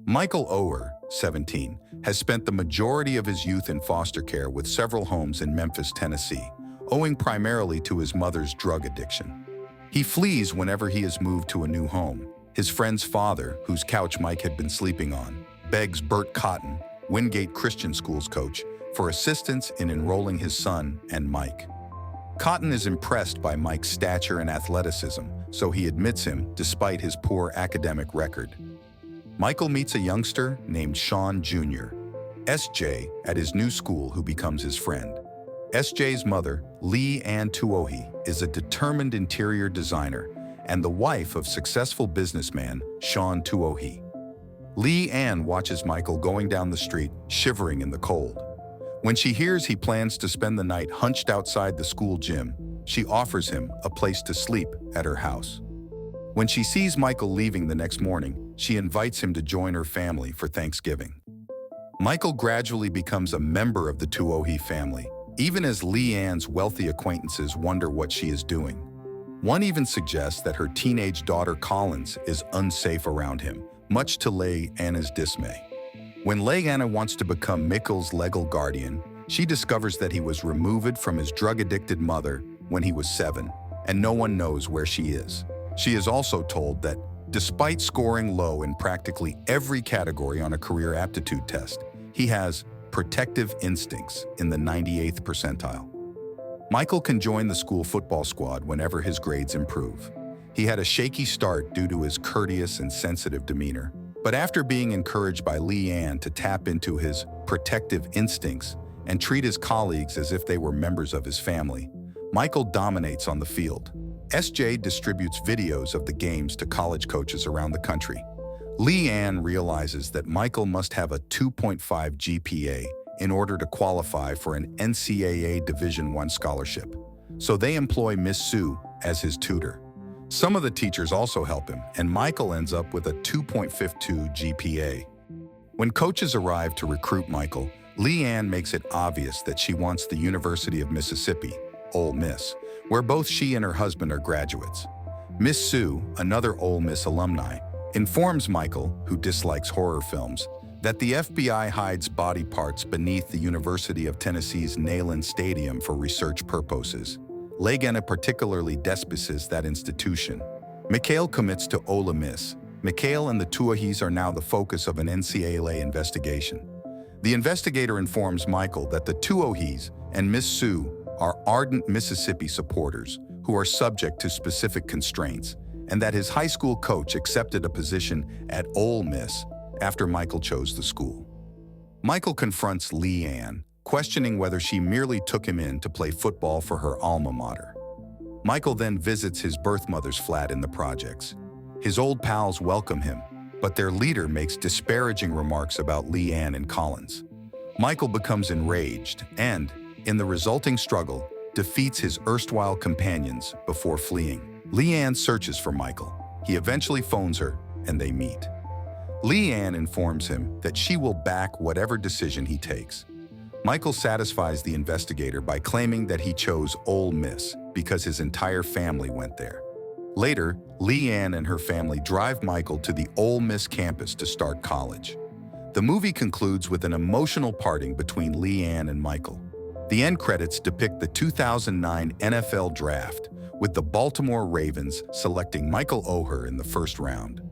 Michael Oher, 17, has spent the majority of his youth in foster care with several homes in Memphis, Tennessee, owing primarily to his mother's drug addiction. He flees whenever he is moved to a new home. His friend's father, whose couch Mike had been sleeping on, begs Bert Cotton, Wingate Christian School's coach, for assistance in enrolling his son and Mike. Cotton is impressed by Mike's stature and athleticism, so he admits him despite his poor academic record. Michael meets a youngster named Sean Jr., SJ, at his new school who becomes his friend. SJ's mother, Leigh Ann Tuohy, is a determined interior designer and the wife of successful businessman Sean Tuohy. Leigh Ann watches Michael going down the street, shivering in the cold. When she hears he plans to spend the night hunched outside the school gym, she offers him a place to sleep at her house. When she sees Michael leaving the next morning, she invites him to join her family for Thanksgiving. Michael gradually becomes a member of the Tuohy family, even as Leigh Ann's wealthy acquaintances wonder what she is doing. One even suggests that her teenage daughter Collins is unsafe around him, much to Leigh Anna's dismay. When Leigh Anna wants to become Michael's legal guardian, she discovers that he was removed from his drug-addicted mother when he was 7, and no one knows where she is. She is also told that, despite scoring low in practically every category on a career aptitude test, he has protective instincts in the 98th percentile. Michael can join the school football squad whenever his grades improve. He had a shaky start due to his courteous and sensitive demeanor, but after being encouraged by Leigh Ann to tap into his protective instincts and treat his colleagues as if they were members of his family, Michael dominates on the field. SJ distributes videos of the games to college coaches around the country. Leigh Ann realizes that Michael must have a 2.5 GPA in order to qualify for an NCAA Division I scholarship, so they employ Miss Sue as his tutor. Some of the teachers also help him, and Michael ends up with a 2.52 GPA. When coaches arrive to recruit Michael, Leigh Ann makes it obvious that she wants the University of Mississippi, Ole Miss, where both she and her husband are graduates. Miss Sue, another Ole Miss alumni, informs Michael, who dislikes horror films, that the FBI hides body parts beneath the University of Tennessee's Neyland Stadium for research purposes. Leigh Ann particularly despises that institution. Mikhail commits to Ole Miss. Mikhail and the Tuohys are now the focus of an NCAA investigation. The investigator informs Michael that the Tuohys and Miss Sue are ardent Mississippi supporters who are subject to specific constraints, and that his high school coach accepted a position at Ole Miss after Michael chose the school. Michael confronts Leigh Ann, questioning whether she merely took him in to play football for her alma mater. Michael then visits his birth mother's flat in the projects. His old pals welcome him, but their leader makes disparaging remarks about Leigh Ann and Collins. Michael becomes enraged and, in the resulting struggle, defeats his erstwhile companions before fleeing. Leigh Ann searches for Michael. He eventually phones her, and they meet. Leigh Ann informs him that she will back whatever decision he takes. Michael satisfies the investigator by claiming that he chose Ole Miss because his entire family went there. Later, Leigh Ann and her family drive Michael to the Ole Miss campus to start college. The movie concludes with an emotional parting between Leigh Ann and Michael. The end credits depict the 2009 NFL Draft, with the Baltimore Ravens selecting Michael Oher in the first round.